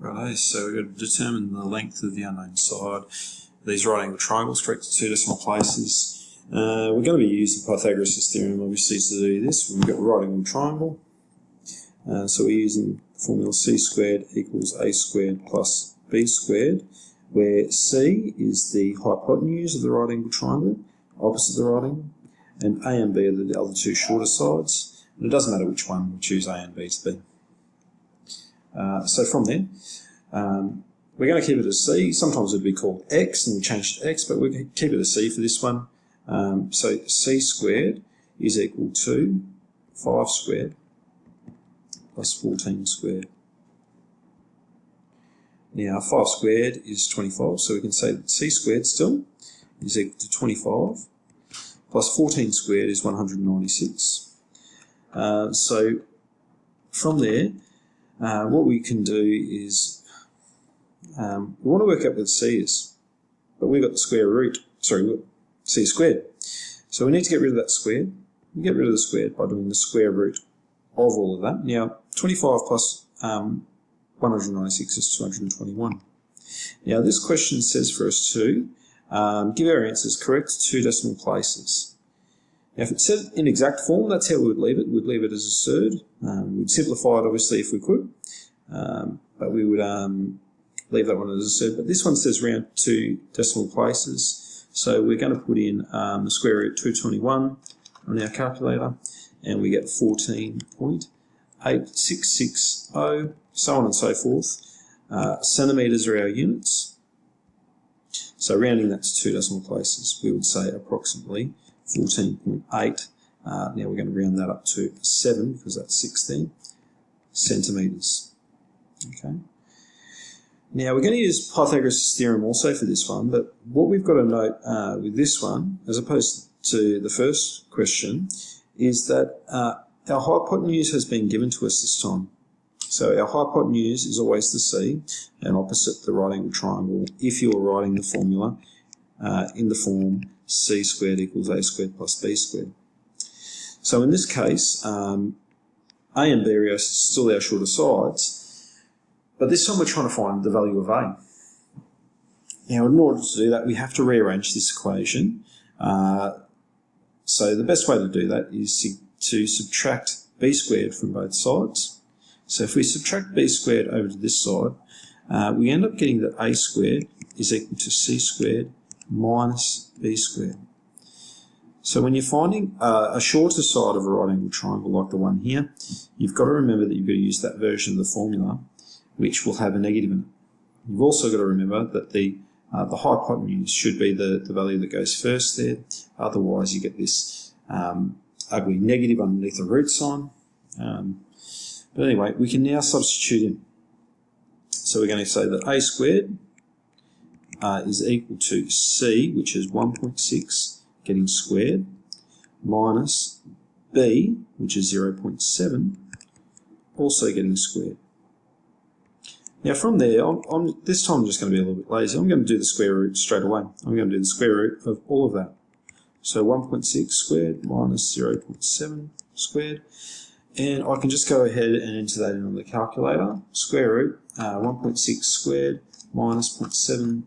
Right, so we've got to determine the length of the unknown side. These right angle triangles correct to 2 decimal places. We're going to be using Pythagoras' theorem obviously to do this. We've got the right angle triangle. So we're using the formula c squared equals a squared plus b squared, where c is the hypotenuse of the right angle triangle, opposite the right angle, and a and b are the other two shorter sides. And it doesn't matter which one we choose a and b to be. So from there, we're going to keep it as c. Sometimes it would be called x, and we change it to x, but we're going to keep it as c for this one. So c squared is equal to 5 squared plus 14 squared. Now 5 squared is 25, so we can say that c squared still is equal to 25, plus 14 squared is 196. So from there, what we can do is, we want to work out what c is, but we've got the square root, c squared. So we need to get rid of that squared. We get rid of the squared by doing the square root of all of that. Now, 25 plus 196 is 221. Now, this question says for us to give our answers correct to 2 decimal places. Now, if it said in exact form, that's how we would leave it. We'd leave it as a surd. We'd simplify it, obviously, if we could, but we would leave that one as a surd. But this one says round 2 decimal places, so we're going to put in the square root 221 on our calculator, and we get 14.8660, so on and so forth. Centimetres are our units, so rounding that to 2 decimal places, we would say approximately 14.8. Now we're going to round that up to 7 because that's 16 centimetres. Okay. Now we're going to use Pythagoras' theorem also for this one, but what we've got to note with this one, as opposed to the first question, is that our hypotenuse has been given to us this time. So our hypotenuse is always the c and opposite the right angle triangle if you're writing the formula in the form c squared equals a squared plus b squared. So in this case, a and b are still our shorter sides, but this time we're trying to find the value of a. Now, in order to do that, we have to rearrange this equation. So the best way to do that is to subtract b squared from both sides. So if we subtract b squared over to this side, we end up getting that a squared is equal to c squared minus b squared. So when you're finding a shorter side of a right angle triangle like the one here, you've got to remember that you've got to use that version of the formula which will have a negative in it. You've also got to remember that the hypotenuse should be the value that goes first there, otherwise you get this ugly negative underneath the root sign. But anyway, we can now substitute in. So we're going to say that a squared is equal to c, which is 1.6 getting squared, minus b, which is 0.7, also getting squared. Now from there, this time I'm just going to be a little bit lazy. I'm going to do the square root straight away. I'm going to do the square root of all of that. So 1.6 squared minus 0.7 squared. And I can just go ahead and enter that in on the calculator. Square root 1.6 squared minus 0.7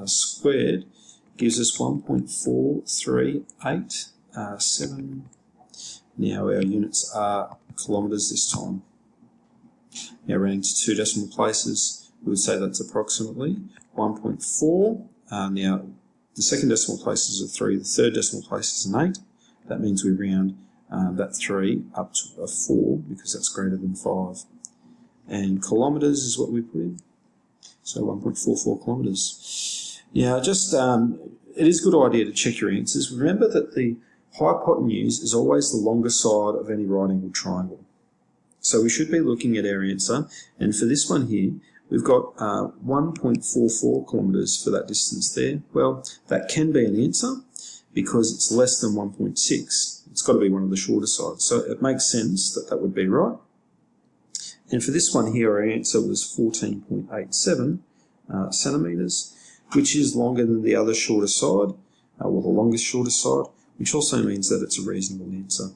squared gives us 1.4387. Now our units are kilometres this time. Now rounding to 2 decimal places, we would say that's approximately 1.4. Now the second decimal place is a 3, the third decimal place is an 8. That means we round that 3 up to a 4 because that's greater than 5. And kilometres is what we put in, so 1.44 kilometres. Now just, it is a good idea to check your answers. Remember that the hypotenuse is always the longer side of any right angle triangle. So we should be looking at our answer, and for this one here, we've got 1.44 kilometres for that distance there. Well, that can be an answer because it's less than 1.6. It's got to be one of the shorter sides, so it makes sense that that would be right. And for this one here, our answer was 14.87 centimetres, which is longer than the other shorter side, or the longest shorter side, which also means that it's a reasonable answer.